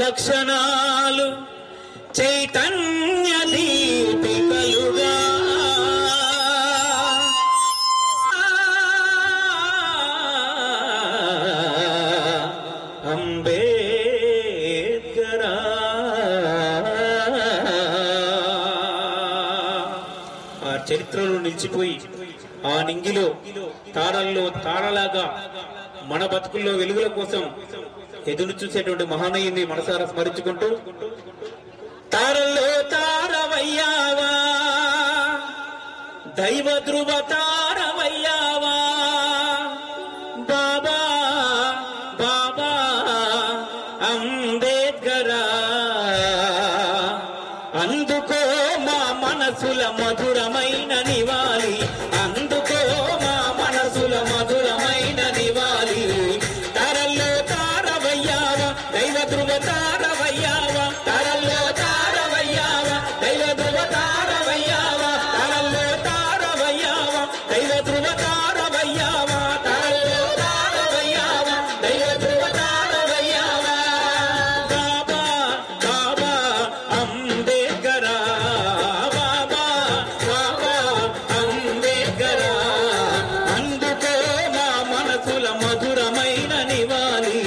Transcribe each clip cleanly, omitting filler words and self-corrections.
లక్షణాలు చైతన్య దీపికలుగా అంబేద్కరా ఆ చరిత్రలో నిలిచిపోయి ఆ నింగిలో తారల్లో తారలాగా మన బతుకుల్లో వెలుగుల కోసం ఎదురు చూసేటువంటి మహానీయుని మనసారా స్మరించుకుంటూ తారల్లో తారవయ్యావా దైవ ధ్రువ తారవయ్యావా బాబా బాబా అంబేద్కరా అందుకో మా మనసుల మధురమైన నివాళి అందుకో మా మనసుల మధురమైన నివాళి తారల్లో తారవయ్యావా దైవ ధ్రువ తారవయ్యావా తారల్లో తారవయ్యావా దైవ ధ్రువ తారవయ్యావా తారల్లో తారవయ్యావా దైవ ధ్రువ తారవయ్యావా తారల్లో తారవయ్యావా దైవ ధ్రువ తారవయ్యావా బాబా బాబా అంబేద్కరా బాబా బాబా అంబేద్కరా అందుకో మా మనసుల మధురమైన నివాళి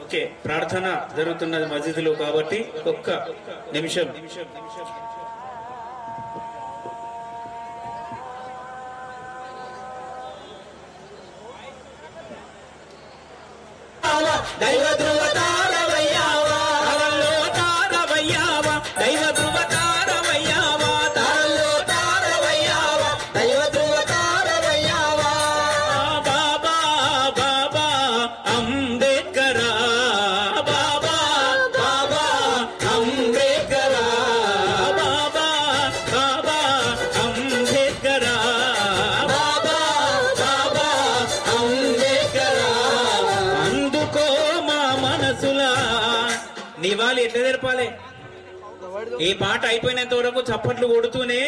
ఓకే ప్రార్థన జరుగుతున్నది మస్జిద్లో కాబట్టి ఒక్క నిమిషం దైవ ధ్రువ తారవయ్యావా తారల్లో తారవయ్యావా దైవ ధ్రువ తారవయ్యావా తారల్లో తారవయ్యావా దైవ ధ్రువ తారవయ్యావా బాబా బాబా అంబేద్కరా బాబా బాబా అంబేద్కరా బాబా బాబా అంబేద్కరా బాబా బాబా అంబేద్కరా అందుకో మా మనసుల నివాళి ఎట్లా తెరపాలి ఈ పాట అయిపోయినంత వరకు చప్పట్లు కొడుతూనే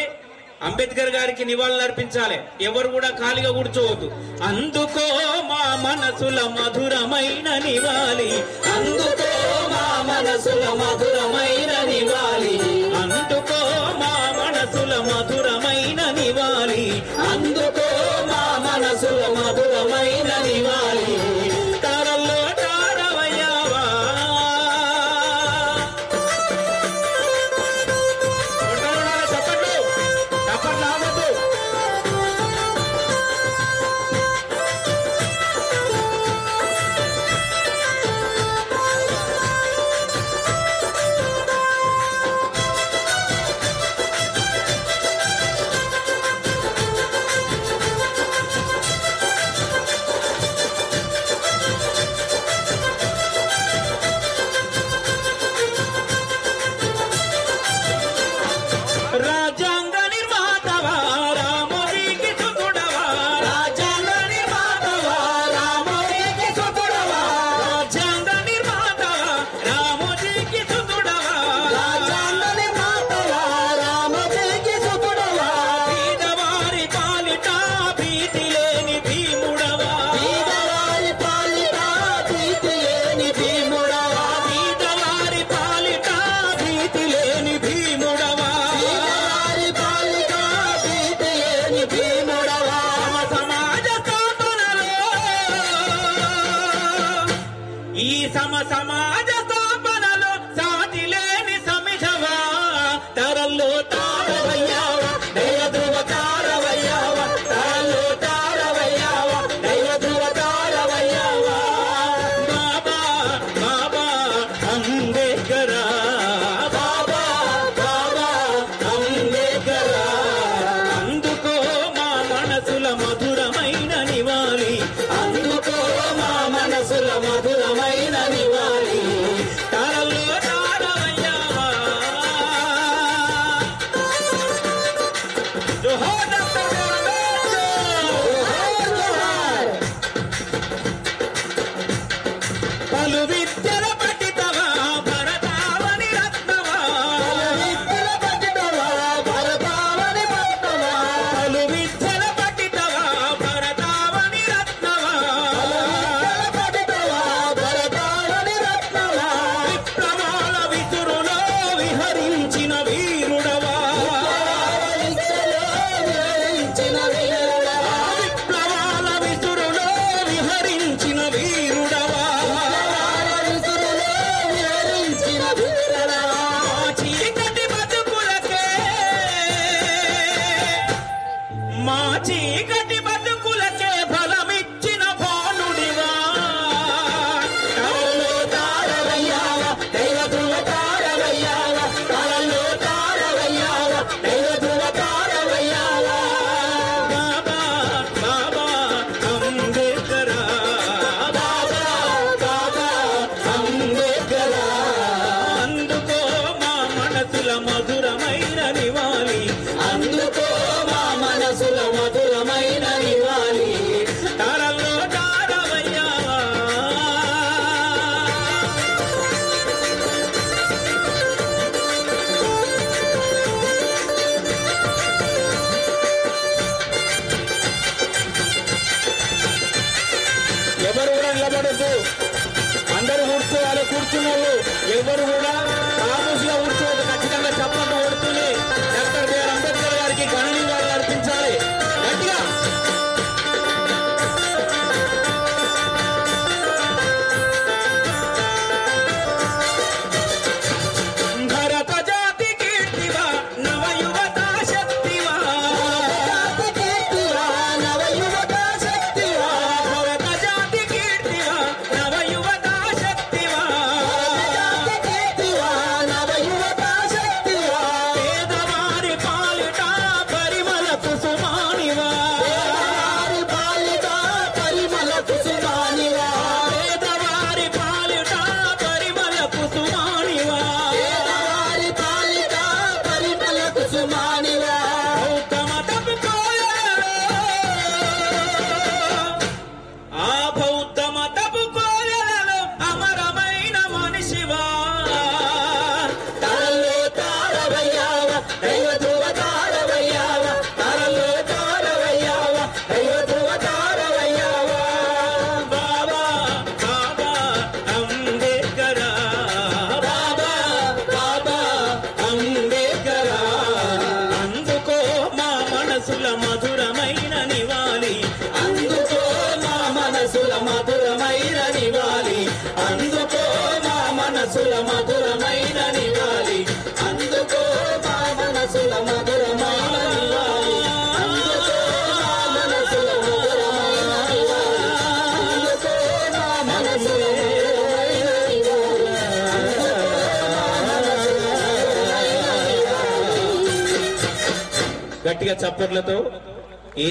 అంబేద్కర్ గారికి నివాళులు అర్పించాలి ఎవరు కూడా ఖాళీగా కూర్చోవద్దు అందుకో మా మనసుల మధురమైన నివాళి అందుకో మా మనసుల మధురమైన నివాళి అందుకో మా మనసుల మధురమైన నివాళి అందుకో మా మనసుల మధురమైన నివాళి తారల్లో తారవయ్యావా చప్పట్లు చప్పట్లు ఆగద్దు రాజ్యాంగ నిర్మాతవా రామోజీకి సుతుడవా రాజ్యాంగ నిర్మాతవా రామోజీకి సుతుడవా రాజ్యాంగ నిర్మాతవా రామోజీకి సుతుడవా రాజ్యాంగ నిర్మాతవా రామోజీకి సుతుడవా బీదవారి పాలిట భీతి లేని భీముడవా బీదవారి పాలిట భీతి లేని భీముడవా బీదవారి పాలిట భీతి లేని భీముడవా ఈ సమాజ స్థాపనలో సాటి లేని సమిధవా తరల్లో తారవయ్యావా దైవ ధ్రువ తారవయ్యావా తరల్లో తారవయ్యావా దైవ ధ్రువ తారవయ్యావా బాబా బాబా అంబేద్కరా బాబా బాబా అంబేద్కరా అందుకో మా మనసుల మధురమైన నివాళి అందుకో మా మనసుల మధురమైన నివాళి తారల్లో తారవయ్యావా జోహార్ డాక్టర్ అంబేద్కర్ జోహార్ పలు విద్యల పఠితవా భరతావని రత్నవా పలు విద్యల పఠితవా భరతావని రత్నవా మా చీకటి బతుకులకే బలమిచ్చిన భానుడివా కళల్లో తారవయ్యావ దైవ ధ్రువ తారవయ్యావ కళల్లో తారవయ్యావ దైవ ధ్రువ తారవయ్యావ బాబా బాబా అంబేద్కరా బాబా బాబా అంబేద్కరా అందుకో మా మనసుల మధురమైన నివాళి అందుకో మా మనసుల మధురమైన నివాళి తారల్లో తారవయ్యావా ఎవరు కూడా నిలబడద్దు అందరూ కూర్చోవాలి కూర్చున్నారు ఎవరు కూడా ఆఫీసులో కూర్చోవద్దు ఖచ్చితంగా చప్పట్లు కొడుతూనే డాక్టర్ బిఆర్ అంబేద్కర్ గారికి ఘన నివాళులు అర్పించాలి గట్టిగా భరత జాతి కీర్తివా నవయువత శక్తివా జాతి కీర్తివా నవయువత శక్తివా భరత జాతి కీర్తివా నవయువత శక్తివా జాతి కీర్తివా నవయువత శక్తివా పేదవారి పాలిట పరిమళ కుసుమానివా పేదవారి పాలిట పరిమళ కుసుమానివా పేదవారి పాలిట పరిమళ కుసుమానివా పేదవారి పాలిట పరిమళ కుసుమానివా బౌద్ధ మతపు కోయలలో ఆ బౌద్ధ మతపు కోయలలో అమరమైన మనిషివా తరలో తారవయ్యావ దైవ ధ్రువ తారవయ్యావ తరలో తారవయ్యావ దైవ ధ్రువ తారవయ్యావ బాబా బాబా అంబేద్కరా బాబా బాబా అంబేద్కరా అందుకో మా మనసుల మధురమైన నివాళి అందుకో మా మనసుల మధురమైన నివాళి అందుకో మా మనసుల మధురమైన నివాళి అందుకో మా మనసుల మధురమైన నివాళి అందుకో మా మనసుల మధురమైన నివాళి అందుకో మా మనసుల మధురమైన నివాళి గట్టిగా చప్పట్లతో